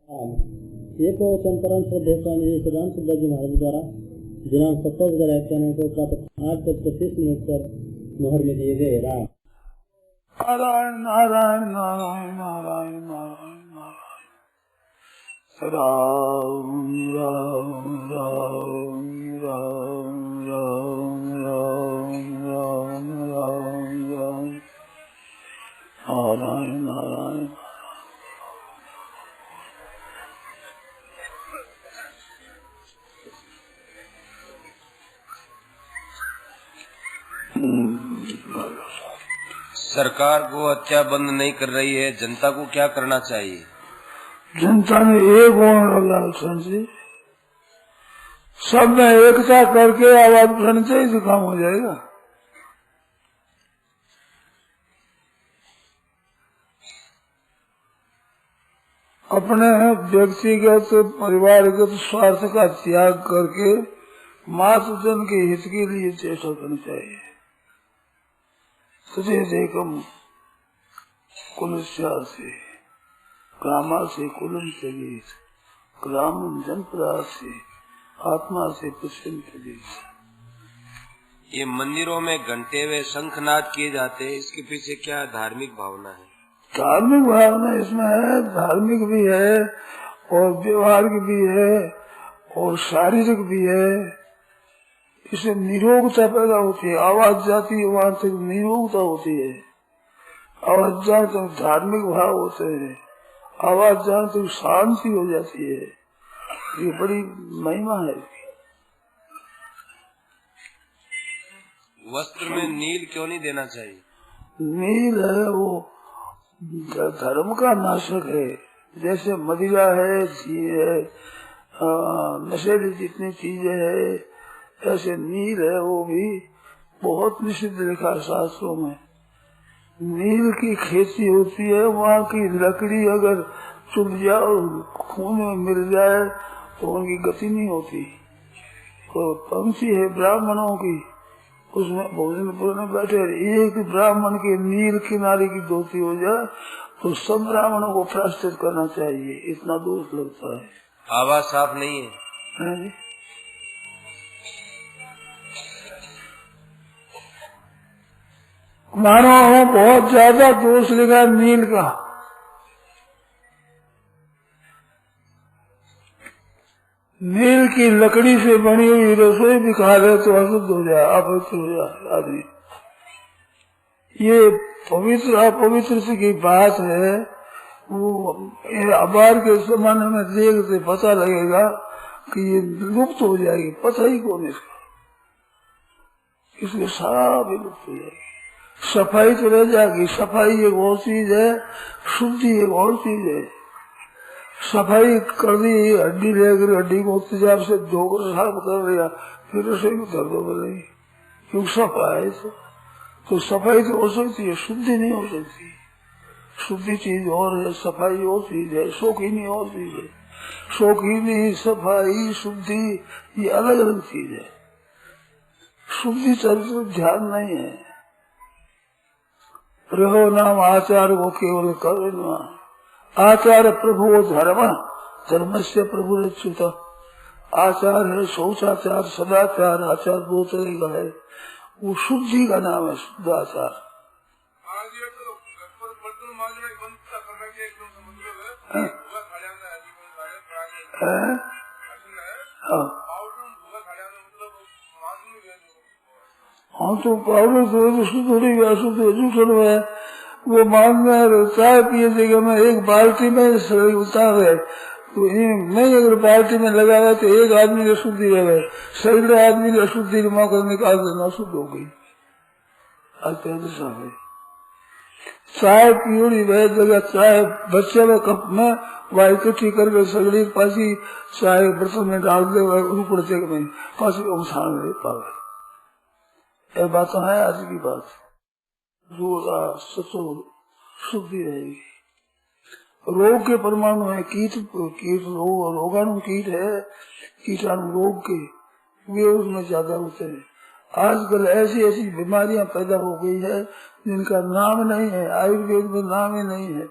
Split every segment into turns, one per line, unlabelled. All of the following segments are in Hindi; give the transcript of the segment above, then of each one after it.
ये तो चंपरण श्रद्धेय स्वामी श्री राम सुब्बा जी महाराज द्वारा दिनांक 27 व्याख्यानों को प्रातः 8:25 पर मोहर में दिए गए। राम
नारायण नारायण नारायण नारायण नारायण नारायण राम राम राम राम राम राम राम राम नारायण नारायण।
सरकार गो हत्या बंद नहीं कर रही है, जनता को क्या करना चाहिए?
जनता ने एक होने लगा जी, सब में एकता करके आवाज उठानी चाहिए तो काम हो जाएगा। अपने व्यक्तिगत परिवारगत स्वार्थ का त्याग करके मातृ जन के हित के लिए चेष्टा करनी चाहिए। तदेकम कुलस्यासि ग्रामासि कुलम त्यजेत् ग्रामं जनपदासि आत्मा से पुष्पम त्यजेत्।
ये मंदिरों में घंटे व शंखनाद किए जाते हैं, इसके पीछे क्या धार्मिक भावना है?
धार्मिक भावना इसमें है, धार्मिक भी है और व्यवहारिक भी है और शारीरिक भी है। इससे निरोगता पैदा होती है, आवाज जाती है वहां तक निरोगता होती है। आवाज जाने तक धार्मिक भाव होते हैं, आवाज जाने तक शांति हो जाती है। ये बड़ी महिमा है।
वस्त्र में नील क्यों नहीं देना चाहिए?
नील है वो धर्म का नाशक है। जैसे मदिरा है, घी है, नशेली जितनी चीजें है, ऐसे नील है वो भी बहुत निषिद्ध लिखा शास्त्रों में। नील की खेती होती है, वहाँ की लकड़ी अगर चुभ जाए और खून में मिल जाए तो उनकी गति नहीं होती। तो पंक्ति है ब्राह्मणों की, उसमें भोजन में बैठे, एक ब्राह्मण के नील किनारे की धोती हो जाए तो सब ब्राह्मणों को प्रायश्चित करना चाहिए, इतना दोष लगता है।
आवाज साफ नहीं है,
जी? मानो बहुत ज्यादा दोष लगा नील का। नील की लकड़ी से बनी हुई रसोई भी खा ले तो अशुद्ध हो जाए, अपवित्र हो जाए आदमी। ये पवित्र अपवित्र की बात है, वो अबार के जमाने में देखते पता लगेगा कि ये लुप्त हो जाएगी, पता ही कौन इसका, इसके सारा भी लुप्त हो जाएगी। सफाई तो रह जाएगी, सफाई एक और चीज है, शुद्धि एक और चीज है। सफाई कर दी, हड्डी लेकर हड्डी को तेजाब से धोकर साफ कर दिया, फिर रसोई में दर्द हो रही, क्योंकि सफाई तो सफाई तो हो सकती है, शुद्धि नहीं हो सकती। शुद्धि चीज और है, सफाई और चीज है, शौकीनी और चीज है। शौकीनी, सफाई, शुद्धि ये अलग अलग चीज है। शुद्धि चरित्र ध्यान नहीं है। रहो नाम आचार वो केवल करो, आचार प्रभु धर्म, धर्म से प्रभु रक्षित। आचार है शौचाचार, सदाचार, आचार दो तरह का है, वो शुद्धि का नाम है शुद्धाचार। हाँ तो पाउडर तो शुद्ध थोड़ी अशुद्ध है। वो मांग चाय पिए जगह में एक बाल्टी में उतार है, तो नहीं अगर बाल्टी में लगाया तो एक आदमी की अशुद्धि रहे, सैकड़े आदमी की अशुद्धि मौका निकाल देना अशुद्ध हो गई। है चाय पियोड़ी वह जगह चाय बच्चे में कप में वह इकट्ठी करके सगड़ी पासी चाय बर्तन में डाल दे, ऊपर में पासी उछाल दे पावे। यह बात है आज की बात। शुद्धि रहेगी। रोग के परमाणु है, कीट रोगाणु कीट है, कीटाणु रोग के वे उसमें ज्यादा होते हैं। आजकल ऐसी ऐसी बीमारियां पैदा हो गई है जिनका नाम नहीं है, आयुर्वेद में नाम ही नहीं है।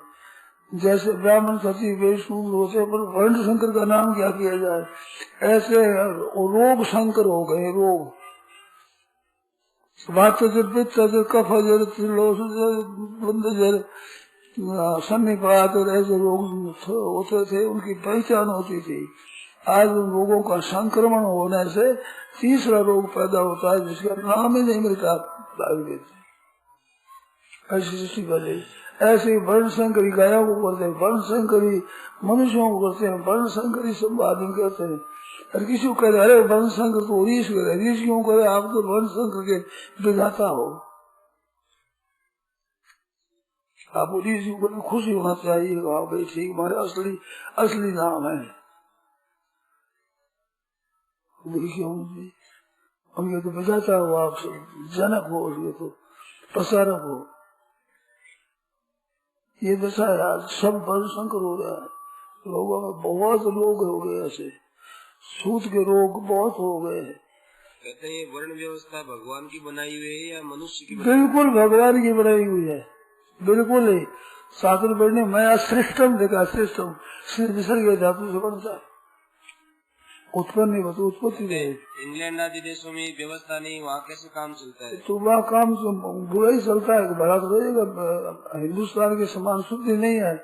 जैसे ब्राह्मण क्षत्रिय वैश्य होते पर वर्ण शंकर का नाम क्या किया जाए, ऐसे रोग शंकर हो गए। रोग वात जर, पित्त जर, कफ जर, बंद जर, सन्निपात और ऐसे रोग होते थे, उनकी पहचान होती थी। आज उन रोगों का संक्रमण होने से तीसरा रोग पैदा होता है जिसका नाम ही नहीं मिलता आयुर्वेद में। ऐसी सृष्टि बने। ऐसे वर्ण संकरी गायों को करते हैं, वर्ण संकरी मनुष्यों को करते हैं, वर्ण संकरी सब आदमी करते हैं। और किसी को कह रहे अरे वर्ण संकर तो ऋष करे, ऋष क्यों करे, आप तो वर्ण संकर के विधाता हो, आप ऋषि को खुशी होना चाहिए। भाई ठीक, हमारे असली नाम है उनके तो विधाता हो, आप जनक हो, ये तो प्रसारक हो। ये दशा आज सब वर्ण संकर हो रहा है। लोगों में बहुत लोग हो गए, ऐसे सूत के रोग बहुत हो गए।
कहते हैं वर्ण व्यवस्था भगवान की बनाई हुई है या मनुष्य की?
बिल्कुल भगवान की बनाई हुई है, बिल्कुल ही। शास्त्र पढ़ने मैं श्रेष्ठम देखा, श्रेष्ठम विसर्ग धातु से बनता है, उत्पन्न नहीं होती, उत्पत्ति नहीं।
इंग्लैंड आदि देशों में व्यवस्था नहीं, वहाँ कैसे काम चलता है?
तो वहाँ काम बुरा ही चलता है, भला तो रहेगा। हिंदुस्तान के समान शुद्धि नहीं है।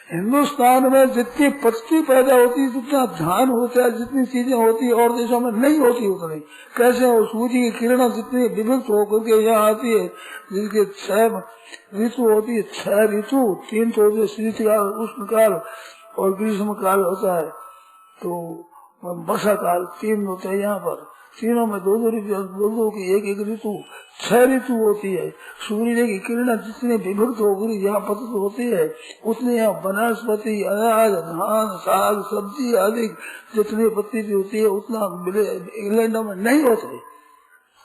हिंदुस्तान में जितनी पत्ती पैदा होती है, जितना धान होता है, जितनी चीजें होती है और देशों में नहीं होती उतनी। कैसे हो, सूर्य की किरणें जितनी विभक्त होकर के यहाँ आती है, जिनके 6 ऋतु होती है, 6 ऋतु, 3 तो होते शीतकाल, उष्णकाल और ग्रीष्म काल होता है, तो वर्षा काल 3 होते हैं यहाँ पर। तीनों में 2-2 ऋतु की एक ऋतु, 6 ऋतु होती है। सूर्य की किरणें जितने विभक्त होकर यहाँ पतित होती है, उतने यहाँ वनस्पति, अनाज, धान, साग, सब्जी आदि जितनी पत्ती होती है, उतना इंग्लैंड में नहीं होते।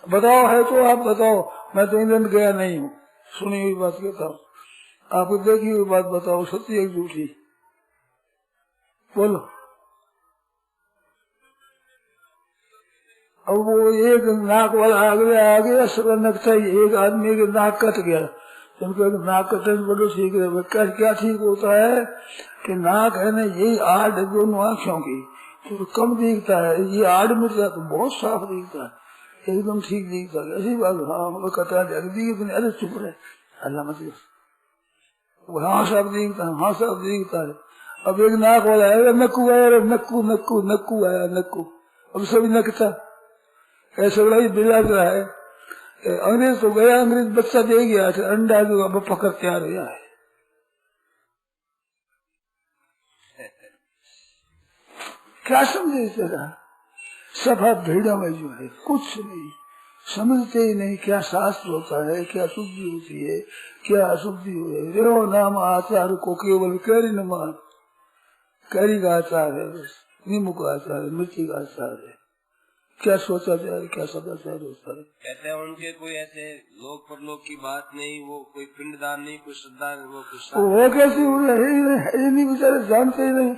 बताओ है तो आप बताओ, मैं तो इंग्लैंड गया नहीं हूँ, सुनी हुई बात कहता हूँ, आपको देखी हुई बात बताओ, सच्ची एक झूठी बोलो। अब वो एक नाक वाला आ गया सब नकता ही, एक आदमी के नाक कट गया, उनको नाक कटने से बड़ो ठीक है। क्या ठीक होता है कि नाक है ना, यही आड़ दोनों आँखों की, तो कम दिखता है, ये आड़ मिट जाता तो बहुत साफ दिखता है, एकदम ठीक दिखता है। ऐसी बात, हाँ वो कटा दिखी, अरे चुप रहे, अल्लाह मत, हाँ साफ दिखता है, हाँ साफ दिखता है। अब एक नाक वाला आएगा, नक्कू आया, नक्कू नक्कू नक्कू आया, नक्कू, अब सभी नकता ऐसा बड़ा ही बिलाज रहा है। अंग्रेज तो गया, अंग्रेज बच्चा दे गया, अंडा जो अब पकड़ तैयार हो गया है। क्या समझे तेरा, सभा भीड़ा में जो है कुछ नहीं समझते ही नहीं, क्या शास्त्र होता है, क्या शुद्धि होती है, क्या अशुद्धि हो है। रो नाम आचार को केवल कैरी न मान, कैरी का आचार है, नींबू का आचार है, मिर्ची का आचार है, क्या सोचा जाए, क्या सदाचार होता है।
कहते हैं उनके कोई ऐसे लोक परलोक की बात नहीं, वो कोई पिंडदान नहीं, कोई श्रद्धा, वो
कैसी है नहीं, बेचारे जानते ही नहीं,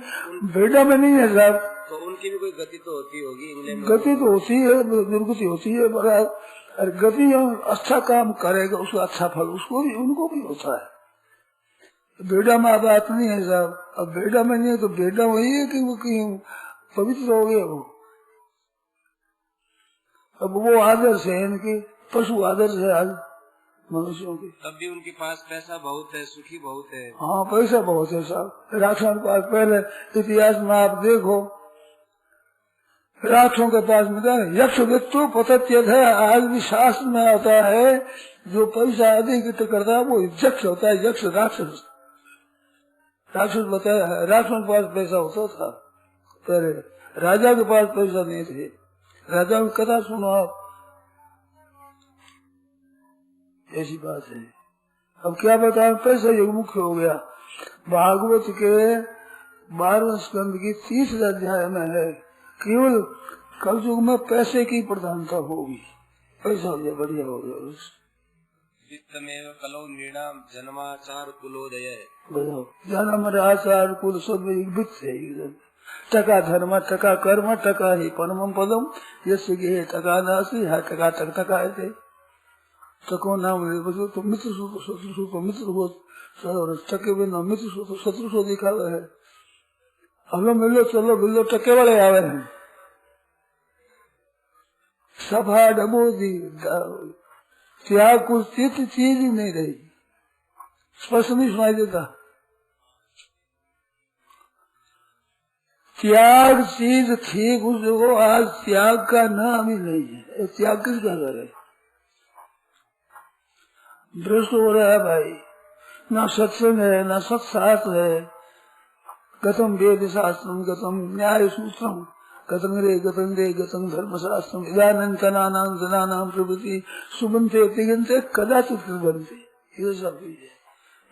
बेटा में नहीं है साहब।
तो उनकी भी कोई गति तो होती होगी इंग्लैंड में?
गति तो होती है, दुर्गति होती है, पर गति अच्छा काम करेगा उसका अच्छा फल उसको भी, उनको भी होता है। बेटा में बात नहीं है साहब। अब बेटा में नहीं है तो बेटा वही है कि वो कहीं पवित्र हो गया वो। अब वो आदर्श है इनके, पशु आदर्श है आज मनुष्यों के।
तब भी उनके पास पैसा बहुत है, सुखी बहुत है।
हाँ पैसा बहुत है साहब। राठौर के पास पहले इतिहास में आप देखो, राठौर के पास में यक्ष वित्तो पतत्यत है। आज भी शास्त्र में आता है जो पैसा अधिक करता है वो यक्ष होता है, यक्ष राक्षस। राक्षस बताया, राठौर के पास पैसा होता था पहले, राजा के पास पैसा नहीं थे। राजा की कथा सुनो आप, ऐसी बात है। अब क्या बताएं, पैसा युग मुख्य हो गया। भागवत के 12वें स्कंद की 30 अध्याय में है, केवल कलयुग में पैसे की प्रधानता होगी, पैसा हो गया, बढ़िया हो गया।
वित्तमेव कलौ नृणाम जन्माचार कुलोदय,
जन्म आचार कुल सब वित्त है। टका धर्म, टका कर्म, टका ही परम पदम, यस्य गे टका नासी, है टका टक टका है। टको नाम तो मित्र शत्रु मित्र हो, टके बिना मित्र शत्रु सो दिखावे है। हलो मिलो चलो मिलो टके वाले आवे हैं। सफा डबो दी त्याग कुछ चीज ही नहीं रही, स्पष्ट नहीं सुनाई देता। त्याग चीज ठीक उसको आज त्याग का नाम ही नहीं है। त्याग किसका करे? भ्रष्ट हो रहा है भाई, ना सत्संग है ना सत्शास्त्र है। गतम वेद शास्त्रम गतम न्याय सूत्रम गतम रे गतम धर्म शास्त्रम इदानंद कनानाम जनानाम प्रभृति सुबंते तिगंते कदाचित बनते। ये सब है,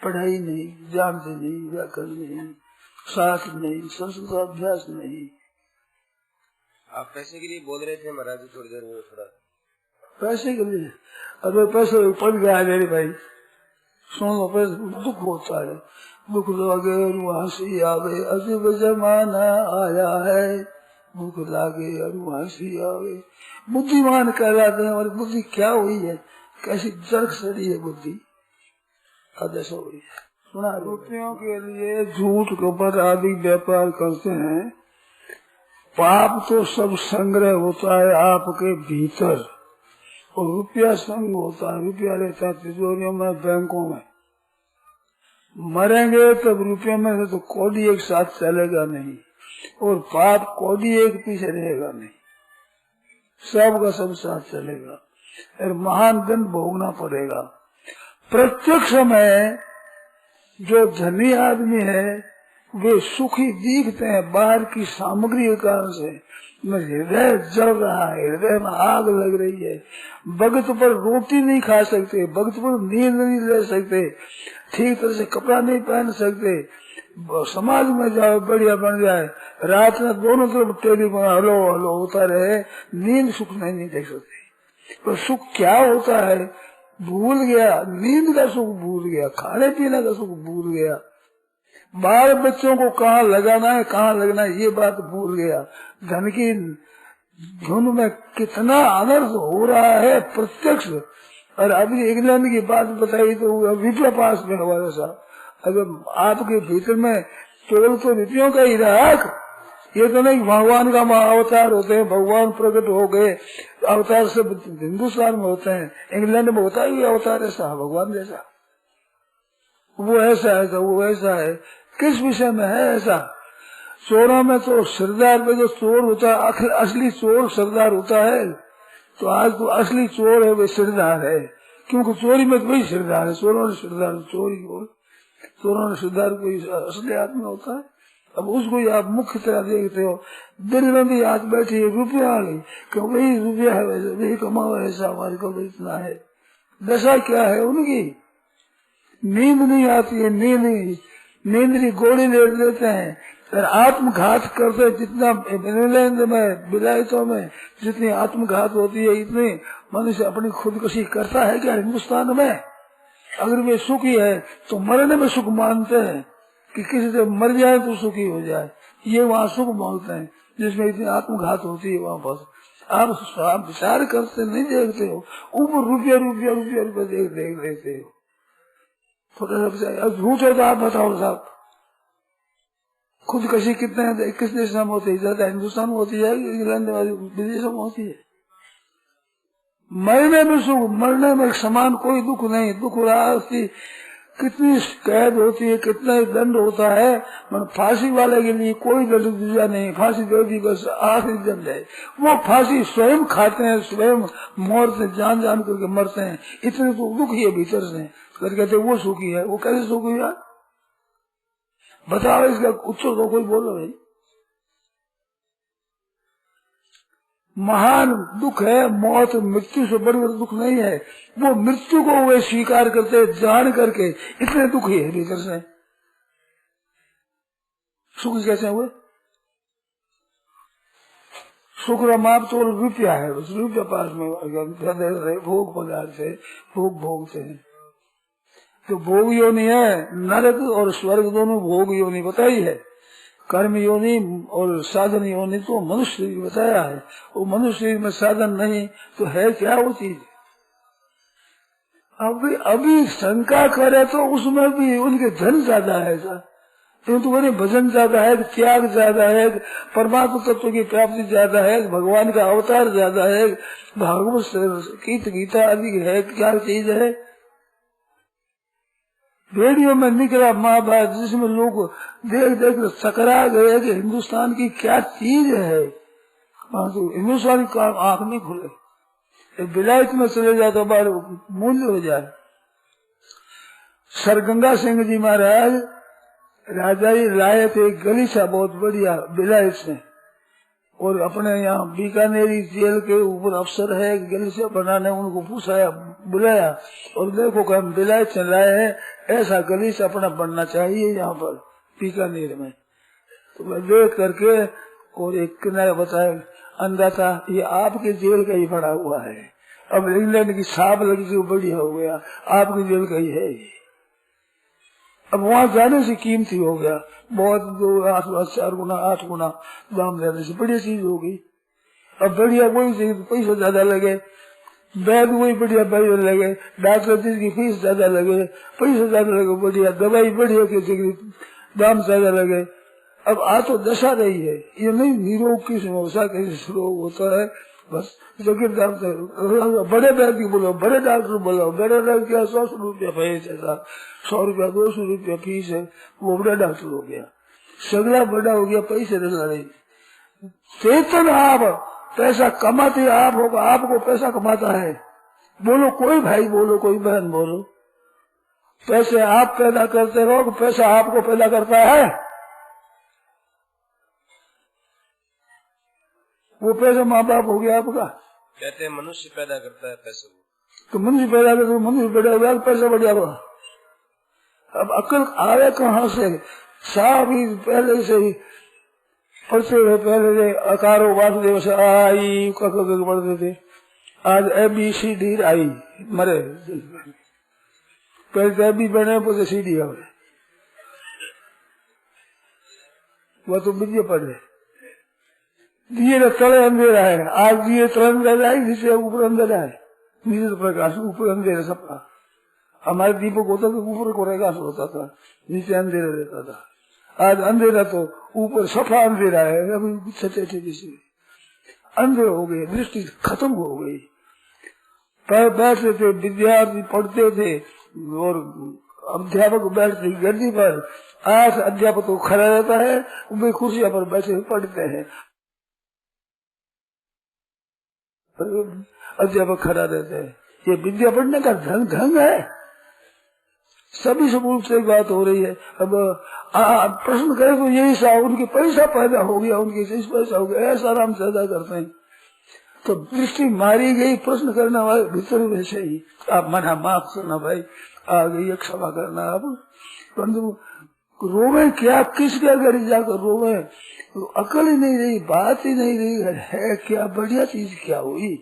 पढ़ाई नहीं, जानते नहीं, व्याकरण नहीं, शास्त्र नहीं, संस्कृत अभ्यास नहीं।
आप पैसे के लिए बोल रहे थे महाराज जी थोड़ी देर में, थोड़ा
पैसे के लिए? अरे पैसे पड़ गया है मेरे भाई, सुन लो, पैसे दुख होता है, दुख लगे वहां से आवे, अजीब जमाना आया है, दुख लागे और वहां से आवे। बुद्धिमान कहलाते हैं, हमारी बुद्धि क्या हुई है, कैसी जर्क सड़ी है बुद्धि, आदेश हो गई है। सुना, रुपयों के लिए झूठ कपट आदि व्यापार करते हैं। पाप तो सब संग्रह होता है आपके भीतर, और रुपया संग होता है, रुपया रहता है तिजोरियों में, बैंकों में। मरेंगे तब रुपयों में से तो कौड़ी एक साथ चलेगा नहीं, और पाप कौड़ी एक पीछे रहेगा नहीं, सबका सब साथ चलेगा, और महान दंड भोगना पड़ेगा। प्रत्यक्ष में जो धनी आदमी है वे सुखी दिखते हैं बाहर की सामग्री के कारण से, हृदय जल रहा है, हृदय में आग लग रही है। वक्त पर रोटी नहीं खा सकते, वक्त पर नींद नहीं ले सकते, ठीक तरह से कपड़ा नहीं पहन सकते, समाज में जाओ बढ़िया बन जाए, रात में दोनों तरफ टेलीफोन हलो हलो होता रहे, नींद सुख नहीं देख सकते। तो सुख क्या होता है भूल गया, नींद का सुख भूल गया, खाने पीने का सुख भूल गया, बाल बच्चों को कहाँ लगाना है कहाँ लगना है ये बात भूल गया। धन की धुन में कितना अनर्थ हो रहा है प्रत्यक्ष। और अभी इंग्लैंड की बात बताई तो विप्लव पास में हुआ जैसा, अगर आपके भीतर में केवल तो रुपयों का ही राख, ये तो नहीं भगवान का अवतार होते हैं, भगवान प्रकट हो गए, अवतार सब हिंदुस्तान में होते हैं, इंग्लैंड में होता ही अवतार ऐसा भगवान जैसा, वो ऐसा है तो वो ऐसा है, किस विषय में है ऐसा? चोरों में तो सरदार पे जो चोर होता है, असली चोर सरदार होता है, तो आज तो असली चोर है वे सरदार है, क्योंकि चोरी में तो वही सरदार है, चोरों ने सरदार चोरी को, चोरों ने सरदार कोई असली आदमी होता है। अब उसको आप मुख्य तरह देखते हो, दिल में भी हाथ बैठी है रुपया वाली, क्यों वही रुपया है, वही कमाओ ऐसा हमारे को इतना है। दशा क्या है उनकी? नींद नहीं आती है, नींद की गोली ले लेते हैं, और आत्मघात करते, जितना इंग्लैंड में विलायतों में जितनी आत्मघात होती है, इतनी मनुष्य अपनी खुदकुशी करता है क्या हिंदुस्तान में? अगर वे सुखी है तो मरने में सुख मानते हैं कि किसी से मर जाए तो सुखी हो जाए, ये वहाँ सुख मानते हैं जिसमें इतनी आत्मघात होती है। वहाँ पर आप विचार करते नहीं देखते हो, ऊपर रुपया रुपया रुपया रुपया देख देते हो। थोड़ा सा झूठ है तो आप बताओ साहब, खुदकशी कितने किस देश में होती है? ज्यादा हिंदुस्तान में होती है, इंग्लैंड विदेशों में होती है। मरने में सुख, मरने में समान कोई दुख नहीं। दुख रहा उसकी कितनी कैद होती है, कितना दंड होता है, मन फांसी वाले के लिए कोई दंड दूसरा नहीं, फांसी दे दी बस आखिरी दंड है। वो फांसी स्वयं खाते हैं, स्वयं मौत से जान जान करके मरते हैं, इतने तो दुखी है भीतर से। कहते वो सुखी है, वो कैसे सुखी है बताओ, इसका उत्तर तो कोई बोलो भाई। महान दुख है मौत, मृत्यु से बड़ा दुख नहीं है। वो मृत्यु को वे स्वीकार करते जान करके, इतने दुखी है भीतर से। सुख कैसे हुए? सुख का माप तो रुपया है, बस रुपया पास में भोग पदार्थ है, भोग भोगते हैं। तो भोग योनि है, नरक और स्वर्ग दोनों भोग योनि बताई है। कर्म योनि और साधन योनि तो मनुष्य बताया है। वो मनुष्य में साधन नहीं तो है क्या वो चीज? अभी शंका करे तो उसमें भी उनके धन ज्यादा है सर, किंतु बोले भजन ज्यादा है, त्याग ज्यादा है, परमात्मा तत्व की प्राप्ति ज्यादा है, भगवान का अवतार ज्यादा है, भागवत गीता आदि है, क्या चीज है। रेडियो में निकला महाभारत जिसमें लोग देख देख सकरा गए कि हिंदुस्तान की क्या चीज है, तो हिंदुस्तान का आंख नहीं खुले, विलायत में चले जाए तो बार मूल्य हो जाए। सर गंगा सिंह जी महाराज राजा ही लाए थे गलीचा बहुत बढ़िया विलायत से, और अपने यहाँ बीकानेरी जेल के ऊपर अफसर है गलीचा बनाने, उनको पूछाया बुलाया और देखो कि हम विलायत से लाए हैं, ऐसा गलीचा अपना बनना चाहिए यहाँ पर बीकानेर में। तो मैं देख करके और एक किनारे बताया अंदाजा ये आपके जेल का ही बना हुआ है, अब इंग्लैंड की छाप लगी थी बढ़िया हो गया, आपकी जेल का ही है ये। अब वहाँ जाने से कीमती हो गया बहुत, 4 गुना 8 गुना दाम देने से बढ़िया चीज हो गई। अब बढ़िया वही चीज पैसा ज्यादा लगे, बैग वही बढ़िया पैसे लगे, डॉक्टर की फीस ज्यादा लगे, पैसा ज्यादा लगे, बढ़िया दवाई बढ़िया की दाम ज्यादा लगे। अब आ तो दशा रही है, ये नहीं निरोग किस होता कैसे रोग होता है, बस जागीरदार बड़े बैग बोलो, बड़े डॉक्टर बोलो, बड़े डॉक्टर क्या 100 रुपया फीस है, 100 रुपया 200 रुपया फीस है, वो बड़ा डॉक्टर हो गया, सगला बड़ा हो गया, पैसे लड़ाई। चेतन आप पैसा कमाते आप होगा, आपको पैसा कमाता है, बोलो कोई भाई बोलो कोई बहन बोलो, पैसे आप पैदा करते रहो, पैसा आपको पैदा करता है, वो पैसा माँ बाप हो गया आपका।
कहते हैं मनुष्य पैदा करता है पैसे को,
तो मनुष्य पैदा करते मनुष्य पैदा हुआ पैसा बढ़ जाएगा। अब अकल आवे कहाँ से, साहब ही पहले से ही पढ़ते हुए पहले से अकारो वासुदेव से आई पढ़ते थे, आज ABCD आई मरे, पहले तो AB बने फिर CD आवे, वो तो विद्या पढ़े। दिए तले अंधेरा है, आज दिए तले अंधेरा है, नीचे ऊपर अंधेरा है, नीचे तो प्रकाश ऊपर अंधेरा सबका। हमारे दीपक होता तो ऊपर को प्रकाश होता था, नीचे अंधेरा रहता था। आज अंधेरा तो ऊपर सफा अंधेरा है, अभी छठे किसी अंधेर हो गए, दृष्टि खत्म हो गई। बैठते थे विद्यार्थी पढ़ते थे और अध्यापक बैठते गद्दी पर, आज अध्यापक तो खड़ा रहता है, वे कुर्सियां पर बैठे पढ़ते हैं, अध्यापक खड़ा रहते हैं। ये विद्या पढ़ने का ढंग है, सभी स्कूल से बात हो रही है। अब प्रश्न करे तो यही सा उनके पैसा पैदा हो गया, उनके इस पैसा हो गया, ऐसा आराम ज्यादा करते हैं, तो दृष्टि मारी गई। प्रश्न करने वाले भीतर वैसे ही आप मना माफ करना भाई, आ गई क्षमा करना। अब परंतु रोवे क्या, किसके घर जाकर रोवे, तो अकल ही नहीं रही, बात ही नहीं रही है, क्या बढ़िया चीज क्या हुई।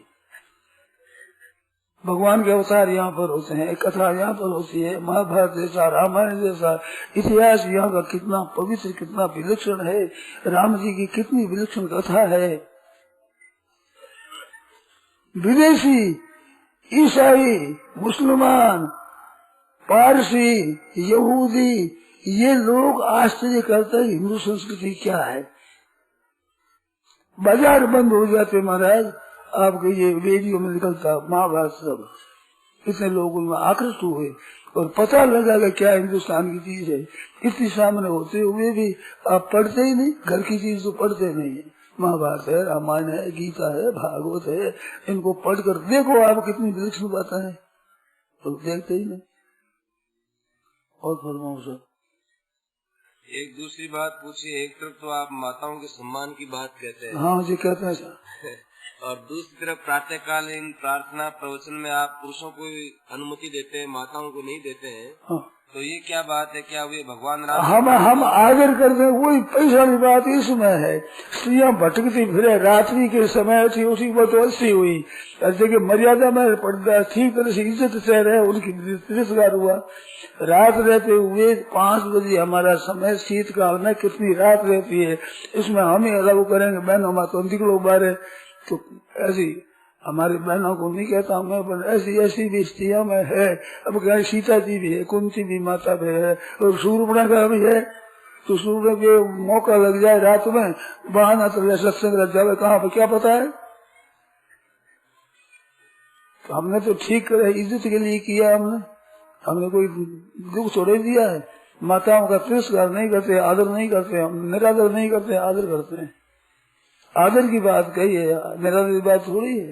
भगवान के अवतार यहाँ पर होते हैं, कथा यहाँ पर होती है, महाभारत जैसा रामायण जैसा इतिहास यहाँ का कितना पवित्र कितना विलक्षण है, राम जी की कितनी विलक्षण कथा है। विदेशी ईसाई मुसलमान पारसी यहूदी ये लोग आश्चर्य करते हैं हिंदू संस्कृति क्या है। बाजार बंद हो जाते महाराज, आपके ये रेडियो में निकलता महाभारत सब, इतने लोग उनमें आकृष्ट हुए और पता लगा कि क्या हिंदुस्तान की चीज है। इतनी सामने होते हुए भी आप पढ़ते ही नहीं, घर की चीज तो पढ़ते नहीं है। महाभारत है, रामायण है, गीता है, भागवत है, इनको पढ़कर देखो आप कितनी विलक्षण बातें हैं, तो देखते ही नहीं। और फरमाओ सर।
एक दूसरी बात पूछिए, एक तरफ तो आप माताओं के सम्मान की बात कहते हैं,
हाँ जी कहते हैं सर,
और दूसरी तरफ प्रातःकालीन प्रार्थना प्रवचन में आप पुरुषों को अनुमति देते हैं, माताओं को नहीं देते हैं।
हाँ।
तो ये क्या बात है, क्या वे भगवान राम
हम आदर करते हैं, वही पैसा वाली बात इसमें है। स्त्रियाँ भटकती फिरे, रात्रि के समय थी, उसी को तो अच्छी हुई, जगह मर्यादा में पर्दा ठीक तरह से इज्जत से रहे, उनकी तिरस्कार हुआ। रात रहते हुए 5 बजे हमारा समय, शीतकाल में कितनी रात रहती है, इसमें हम ही अलाउ करेंगे बहनों माँ तो निकलो बारे, तो ऐसी हमारी बहनों को नहीं कहता मैं, पर ऐसी ऐसी भी स्त्रियां में है। अब क्या सीता जी भी है, कुंती भी माता भी है, और शूर्पणखा भी है। तो सूर्य के मौका लग जाए रात में बहाना तो सत्संग लग जाए, कहाँ पर क्या पता है। तो हमने तो ठीक करे, इज्जत के लिए किया हमने कोई दुख थोड़े दिया है। माताओं का तिरस्कार नहीं करते, आदर नहीं करते, हम निरादर नहीं करते, आदर करते हैं। आदर की बात कही है, निरादर की बात थोड़ी है।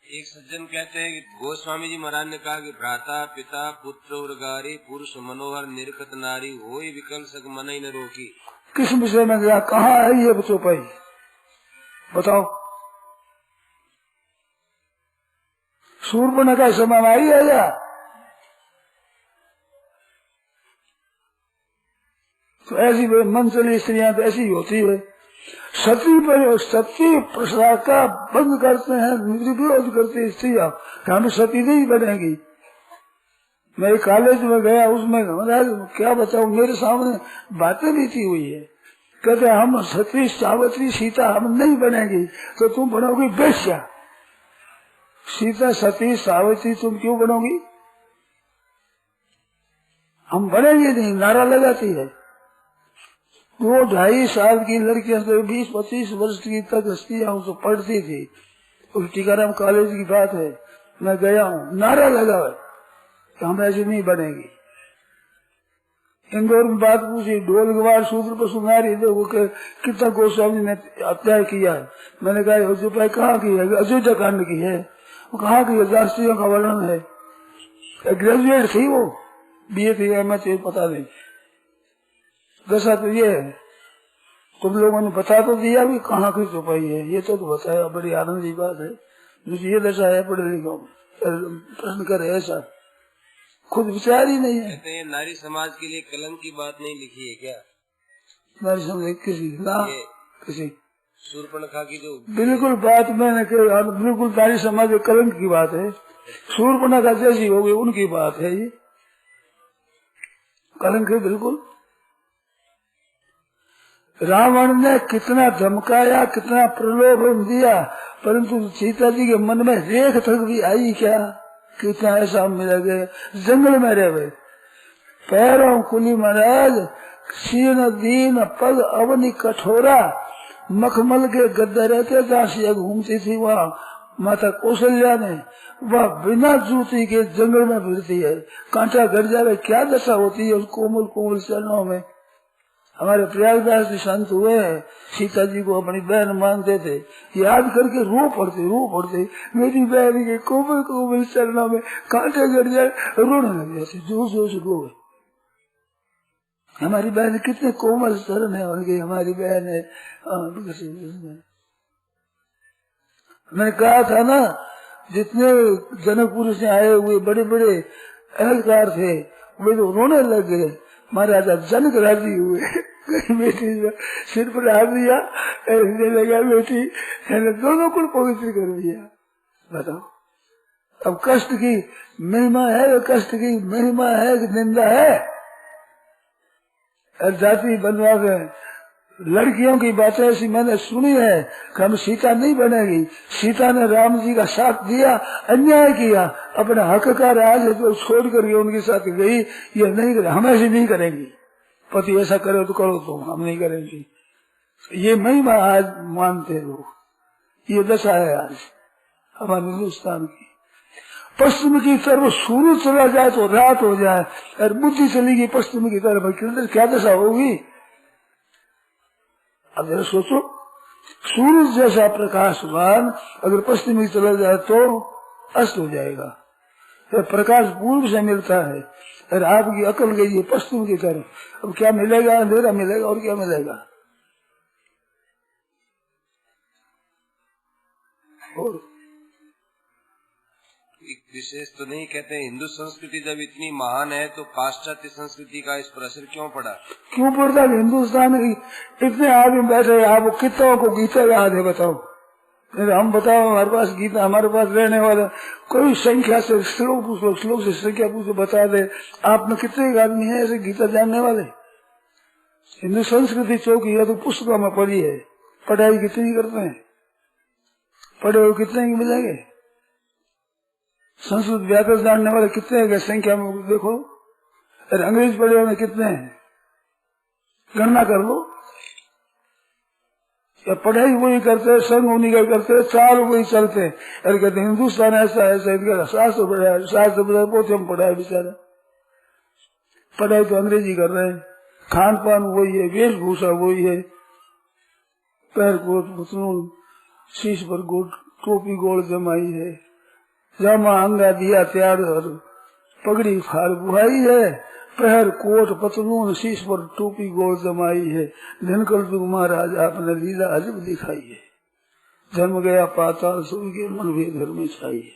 एक सज्जन कहते हैं कि गोस्वामी जी महाराज ने कहा कि भ्राता पिता पुत्र उर्गारी पुरुष मनोहर निरखत नारी होई विकल सक मन ही न रोकी।
किस विषय में गया, कहाँ है ये चौपाई बताओ। शूर्पणखा समय आई है या तो ऐसी मन चली स्त्रियां तो ऐसी होती है। सती प्रसाद का बंद करते हैं, निर्विरोध करते स्त्रियां, हम सती नहीं बनेगी। मैं एक कॉलेज में गया, उसमें क्या बताऊं, मेरे सामने बातें बीती हुई है। कहते हम सती सावित्री सीता हम नहीं बनेगी, तो तुम बनोगी वेश्या। सीता सती सावित्री तुम क्यों बनोगी? हम बनेंगे नहीं, नारा लगाती है। 2-2.5 साल की लड़कियां 20-25 वर्ष की तक स्त्रियां तो पढ़ती थी। उस टीकाराम कॉलेज की बात है, मैं गया हूँ, नारा लगा कि हम ऐसे नहीं बनेगी। इंदौर में बात पूछी, ढोल गवार सूत्र पर सुना रही थे, वो कितना गोस्वामी ने अत्याचार किया है। मैंने कहा अयोध्या कहाँ की है? अयोध्या कांड की है। वो कहाँ की है? राष्ट्रियों का वर्णन है। ग्रेजुएट थी वो, BA थी, MA थी, पता नहीं। दशा तो ये है, तुम लोगों ने बता तो दिया भी कहाँ की चौपाई है, ये तो बताया, बड़ी आनंद की बात है। ये दशा है पढ़े लिखों प्रश्न करे, ऐसा खुद विचार ही नहीं है।
कहते हैं नारी समाज के लिए कलंक की बात नहीं लिखी है क्या?
नारी समाज किसी ना किसी
शूर्पणखा की जो
बिल्कुल बात मैंने कही, बिल्कुल नारी समाज के कलंक की बात है। शूर्पणखा जैसी हो गई उनकी बात है, ये कलंक है बिल्कुल। रावण ने कितना धमकाया, कितना प्रलोभन दिया, परंतु सीता जी के मन में रेख तक भी आई क्या? कितना ऐसा मिला गया, जंगल में रह गए, पैरों खुली महाराज, क्षीण दीन पग अवनी कठोरा, मखमल के गद्दे रहते जहाँ से घूमती थी वहाँ माता कौशल्या ने, वह बिना जूती के जंगल में फिरती है, कांटा गड़ जाए क्या दशा होती है उस कोमल कोमल चरणों में। हमारे प्रयागराज जी संत हुए हैं, सीता जी को अपनी बहन मानते थे, याद करके रो पड़ते, मेरी बहन के कोमल कोमल चरणों में कांटे गड़ जाए, रोने लग जाते, जोर जोर से रो। हमारी बहन कितने कोमल चरण है उनके, हमारी बहन है। मैंने कहा था ना, जितने जनकपुर से आए हुए बड़े बड़े अहलकार थे वे तो रोने लग गए। महाराजा जनक राजी हुए, बेटी सिर पर हाथ दिया, ऐसे लगा बेटी दोनों को पवित्र कर दिया। बताओ अब कष्ट की महिमा है, कष्ट की महिमा है कि निंदा है? जाति बनवा में लड़कियों की बातें ऐसी मैंने सुनी है कि हम सीता नहीं बनेगी। सीता ने राम जी का साथ दिया, अन्याय किया, अपने हक का राज तो छोड़ करके उनके साथ गई, ये नहीं करे, हम ऐसे नहीं करेंगी। पति ऐसा करे तो करो, तो हम नहीं करेंगे। ये महिमा आज मानते लोग, ये दशा है आज हमारे हिंदुस्तान की। पश्चिम की तरफ सूरज चला जाए तो रात हो जाए, और बुद्धि चलेगी पश्चिम की तरफ, क्या दशा होगी? अब जरा सोचो, सूरज जैसा प्रकाशवान अगर पश्चिम की चला जाए तो अस्त हो जाएगा। तो प्रकाश पूर्व से मिलता है और आपकी अकल गई है पश्चिम की तरफ, अब क्या मिलेगा? अंधेरा मिलेगा और क्या मिलेगा? और
विशेष तो नहीं कहते, हिंदू संस्कृति जब इतनी महान है तो पाश्चात्य संस्कृति का इस पर असर क्यों पड़ा?
क्यों पड़ता? हिंदुस्तान की इतने आदमी बैठे, आप कितनों को गीता याद है बताओ? हम बताओ, हमारे पास गीता, हमारे पास रहने वाला कोई संख्या से श्लोक पूछो, श्लोक से संख्या पूछो, बता दे आप में कितने आदमी है ऐसे गीता जानने वाले? हिंदू संस्कृति चौकी है तो पुस्तकों में पढ़ी है, पढ़ाई कितनी करते हैं, पढ़े हुए कितने ही मिलेंगे? संस्कृत व्याकरण जानने वाले कितने हैं संख्या में देखो, और अंग्रेज पढ़े हुए कितने हैं, गणना कर लो। या पढ़ाई वही करते, संग उन्हीं का करते, चार वही चलते, और कहते हिंदुस्तान ऐसा ऐसा, शास्त्र पढ़ाया, शास्त्र पढ़ाया, पोते हम पढ़ाए बेचारा। पढ़ाई तो अंग्रेजी कर रहे हैं, खान पान वही है, वेशभूषा वही है, पैर कोट पतलून, शीश पर गोट टोपी गोल जमाई है, जामा अंगा दिया त्यार और पगड़ी फार बुहाई है, पैर कोट पतलून शीश पर टोपी गोल जमाई है। धनकल युग महाराज आपने लीला अजब दिखाई है, जन्म गया पाताल सुन के मन भी घर में छाई है।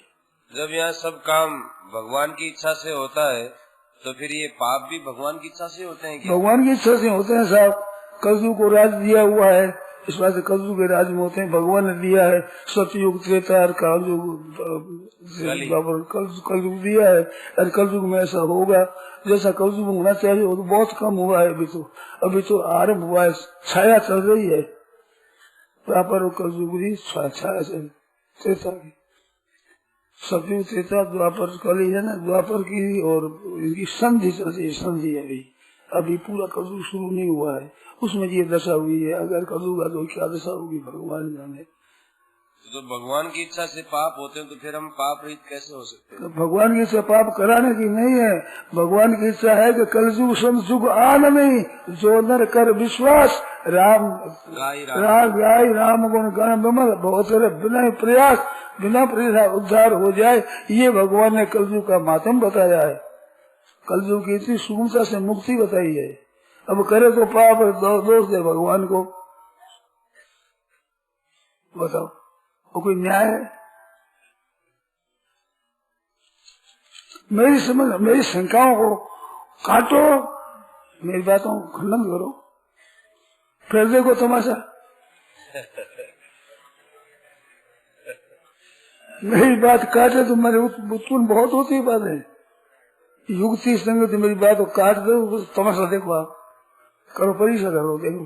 जब यहाँ सब काम भगवान की इच्छा से होता है तो फिर ये पाप भी भगवान की इच्छा से होते हैं क्या?
भगवान की इच्छा से होते हैं साहब। कलयुग को राज दिया हुआ है, इस बात से कलयुग के राज में होते हैं, भगवान ने दिया है। सतयुग त्रेता कलयुग दिया है, और कलयुग में ऐसा होगा जैसा कलयुग में होना चाहिए वो तो बहुत कम हुआ है। अभी तो आरंभ हुआ है, छाया चल रही है प्रॉपर कलयुग की छाया चल त्रेता की। सतयुग त्रेता द्वापर कली है ना, द्वापर की और इनकी संधि चल रही है, संधि अभी पूरा कलयुग शुरू नहीं हुआ है, उसमें ये दशा हुई है। अगर कलयुग तो क्या दशा होगी भगवान जाने।
तो भगवान की इच्छा से पाप होते हैं तो फिर हम पाप रहित कैसे हो सकते हैं?
तो भगवान की इच्छा पाप कराने की नहीं है, भगवान की इच्छा है कि कलयुग संयुग आन में जो नर कर विश्वास राम गाय राम गुण गण विमल बहुत बिना प्रयास बिना प्रयास उद्धार हो जाए, ये भगवान ने कलयुग का माध्यम बताया है। कलयुग की इतनी सुगमता से मुक्ति बताई है। अब करे तो पाप दोष दे भगवान को, बताओ वो कोई न्याय है? मेरी समझ मेरी शंकाओं को काटो, मेरी बातों को खंडन करो, फिर देखो तमाशा। मेरी बात काटे तो मेरे उत्पन्न बहुत होती बात है, युक्ति संगत मेरी बात को काट दो, तमाशा देखो, आप करो परीक्षा करो, देखो।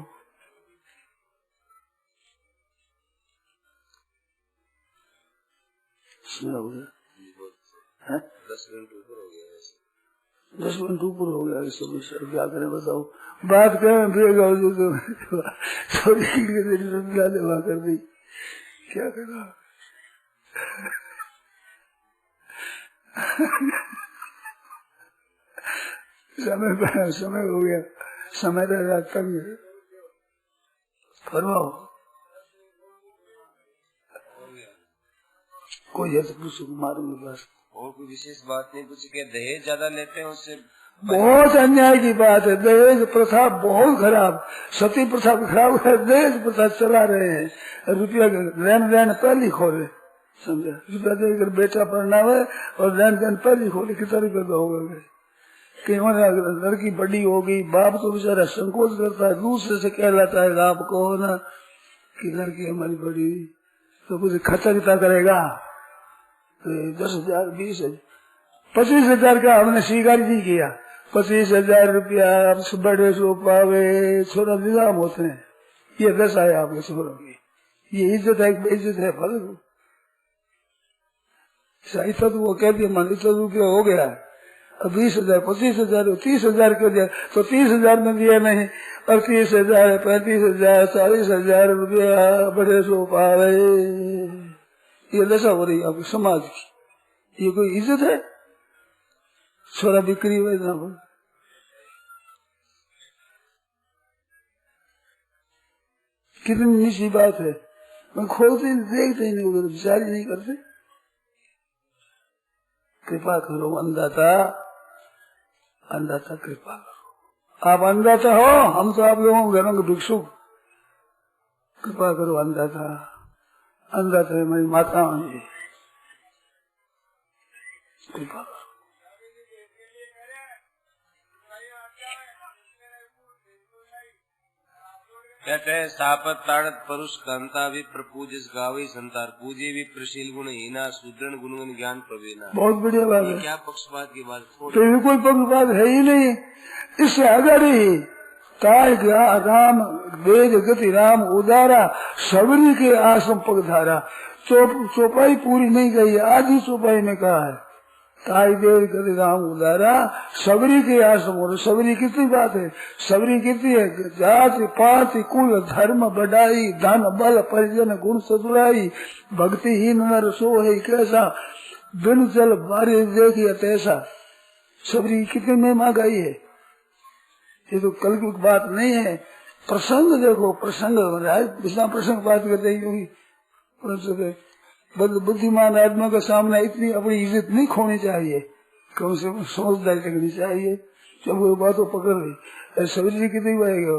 हो गया 10 मिनट ऊपर हो गया इससे क्या करें बताओ। बात करें थोड़ी देवा कर दी, क्या करा। समय हो गया, समय रह तंग फरमाओ। कोई है तो पूछो, मारूंगा बस।
और कोई विशेष बात नहीं, कुछ क्या दहेज ज्यादा लेते हैं उससे
बहुत अन्याय की बात है। दहेज प्रथा बहुत खराब, सती प्रथा खराब है, दहेज प्रथा चला रहे हैं। रुपया लेन देन पहले खोले, समझा, रुपया देकर बेटा पढ़ना है और लेन देन पहले खोले, कितना रुपया का होगा। कई लड़की बड़ी हो गई, बाप तो बेचारा संकोच करता है, दूसरे से कहलाता है बाप को ना कि लड़की हमारी बड़ी, तो कुछ खर्चा करेगा। 10,000 20,000 25,000 का हमने स्वीकार नहीं किया। 25,000 रुपया बड़े सो पावे, छोरा निजाम होते हैं। ये दशा है आपके छोरों की, ये इज्जत है बेइज्जत है, फर्क। इतना तो वो कहती है मान इतना रुपया हो गया, अब 20,000 25,000 30,000 क्यों दिया, तो 30,000 में दिया नहीं, और 30,000 35,000 40,000 रुपया बड़े सो पावे। ये दशा हो रही है आपके समाज की, ये कोई इज्जत है? छोरा बिक्री हुए ना हो, कितनी नीची बात है। मैं खोलते ही देखते ही नहीं, उधर विचार ही नहीं करते। कृपा करो अंधाता, अंधाता कृपा करो। आप अंधाता हो, हम तो आप लोगों घरों के भिक्षुक। कृपा करो अंधाता, अंधाता है मेरी माता जी, कृपा करो।
कहते हैं सापत ताड़त परुष कांता भी प्रपूजिस गावी संतार पूजे भी प्रशील गुण हीना सुदृढ़ गुणगन ज्ञान प्रवीणा।
बहुत बढ़िया बात है।
क्या पक्षपात की बात?
तो ये कोई पक्षपात है ही नहीं। इससे अगर ही ताय गया राम वेद गति राम उदारा सबरी के आश्रम पगधारा। चौपाई पूरी नहीं गई, आधी चौपाई में कहा है ताई देव गति राम उदारा सबरी के आश्रम। और सबरी कितनी बात है, सबरी कितनी है, जाति पाति कुल धर्म बढ़ाई धन बल परिजन गुण सदुराई भक्तिहीन नर सो है कैसा बिन जल बारिश देखिए तैसा। सबरी कितनी महिमा गाई है, ये तो कल की बात नहीं है। प्रसंग देखो, प्रसंग बिना प्रसंग बात करते होगी। बुद्धिमान आदमी के सामने इतनी अपनी इज्जत नहीं खोनी चाहिए, कम से कम समझदारी रखनी चाहिए। जब वो बात को पकड़ ली सबरी कितनी बनेगा।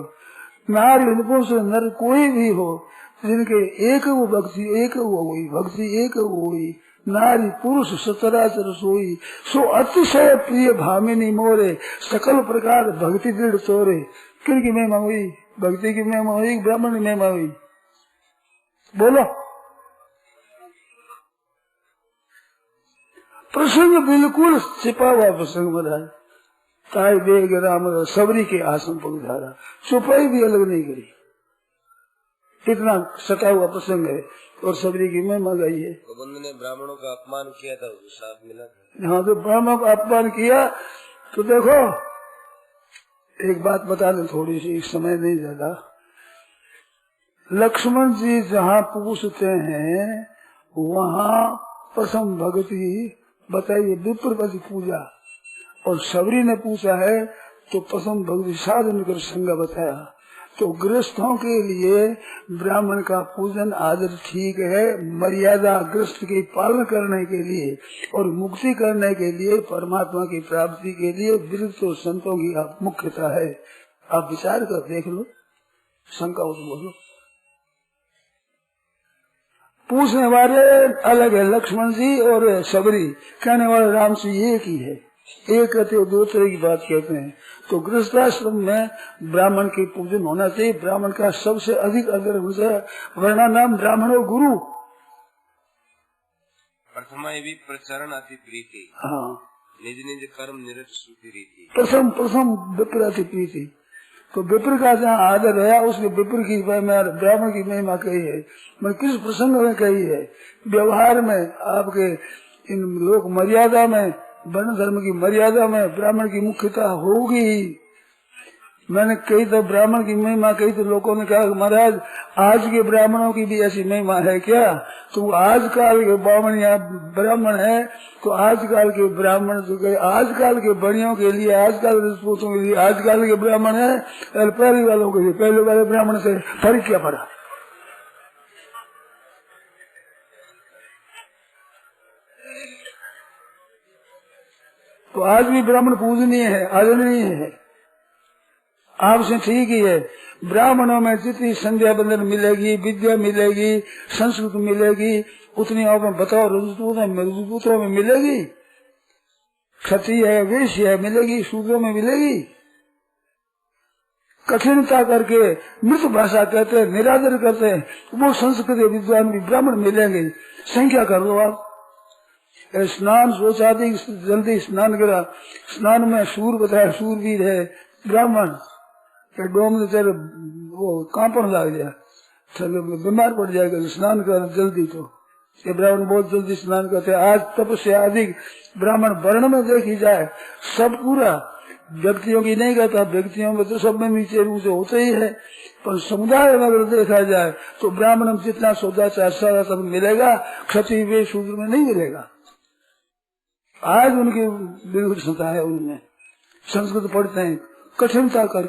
नारी से नर कोई भी हो जिनके एक वो भक्ति एक वो हुई, भक्ति एक वो हुई। नारी पुरुष सचराचर सोई सो अतिशय प्रिय भामिनी मोरे सकल प्रकार भक्ति दृढ़ तोरे। किनकी महिमा हुई, भक्ति की महिमा हुई, ब्राह्मण की महिमा हुई, बोलो। प्रसंग बिल्कुल छिपा हुआ प्रसंग बना है। ताई देग राम सबरी के आश्रम पगधारा, चुपाई भी अलग नहीं करी, इतना सटा हुआ प्रसंग है। और सबरी की महिमा गाई है।
गोविंद ने ब्राह्मणों का अपमान किया था, साथ मिला।
हाँ, तो ब्राह्मणों का अपमान किया तो देखो एक बात बता दें थोड़ी सी, समय नहीं ज्यादा। लक्ष्मण जी जहाँ पूछते हैं वहाँ प्रथम भक्ति बताइए विप्रपति पूजा, और सबरी ने पूछा है तो प्रथम भक्ति साधन कर संग बताया। तो गृहस्थों के लिए ब्राह्मण का पूजन आदर ठीक है, मर्यादा गृहस्थ की पालन करने के लिए और मुक्ति करने के लिए, परमात्मा की प्राप्ति के लिए वृद्ध तो संतों की मुख्यता है। आप विचार कर देख लो, शंका हो तो बोलो। पूछने वाले अलग है, लक्ष्मण जी और सबरी, कहने वाले राम जी एक ही है। एक कहते हो, दो तरह की बात कहते हैं। तो गृहस्थाश्रम में ब्राह्मण की पूजन होना चाहिए। ब्राह्मण का सबसे अधिक अगर वर्णा नाम ब्राह्मण और गुरु।
प्रथमा भी प्रचरण अति प्रीति,
हाँ,
निज निज कर्म निरत श्रुति रीति।
प्रथम विप्र अति प्रीति। तो विप्र का जहाँ आदर है उसके विप्र की महिमा, ब्राह्मण की महिमा कही है। मैं किस प्रसंग में कही है, व्यवहार में, आपके इन लोक मर्यादा में, वर्ण धर्म की मर्यादा में ब्राह्मण की मुख्यता होगी। मैंने कही तो ब्राह्मण की महिमा कही तो लोगों ने कहा महाराज आज के ब्राह्मणों की भी ऐसी महिमा है क्या? तो आजकल के ब्राह्मण या ब्राह्मण है तो आजकल के ब्राह्मण तो आजकल के बड़ियों के लिए, आजकल के पूतों के लिए आजकल के ब्राह्मण है, पहले वालों के लिए पहले वाले ब्राह्मण से फर्क क्या पड़ा? तो आज भी ब्राह्मण पूजनीय है, आदरणीय है। आपसे ठीक ही है। ब्राह्मणों में जितनी संध्या बंधन मिलेगी, विद्या मिलेगी, संस्कृत मिलेगी, उतनी आप बताओ रजपूतों में मिलेगी? क्षत्रिय है, वैश्य है, मिलेगी? शूद्रों में मिलेगी? कठिनता करके मृत भाषा कहते हैं, निरादर करते हैं, वो संस्कृत विद्वान भी ब्राह्मण मिलेंगे। संख्या कर लो आप। स्नान सोचा थी जल्दी स्नान करा, स्नान में सूर बताया, सूरवीर है ब्राह्मण, डोम वो कांपन लग जाए, बीमार पड़ जाएगा, स्नान कर जल्दी। तो ये ब्राह्मण बहुत जल्दी स्नान करते हैं। आज तप से अधिक ब्राह्मण वर्ण में देखी जाए सब पूरा, व्यक्तियों की नहीं कहता, व्यक्तियों में तो सब में नीचे ऊंचे होते ही है, पर समुदाय में अगर देखा जाए तो ब्राह्मण में जितना सौदा चाहे सब मिलेगा, क्षत्रिय वे शूद्र में नहीं मिलेगा। आज उनकी विविधता है, उनमें संस्कृत पढ़ते हैं, कठिनता कर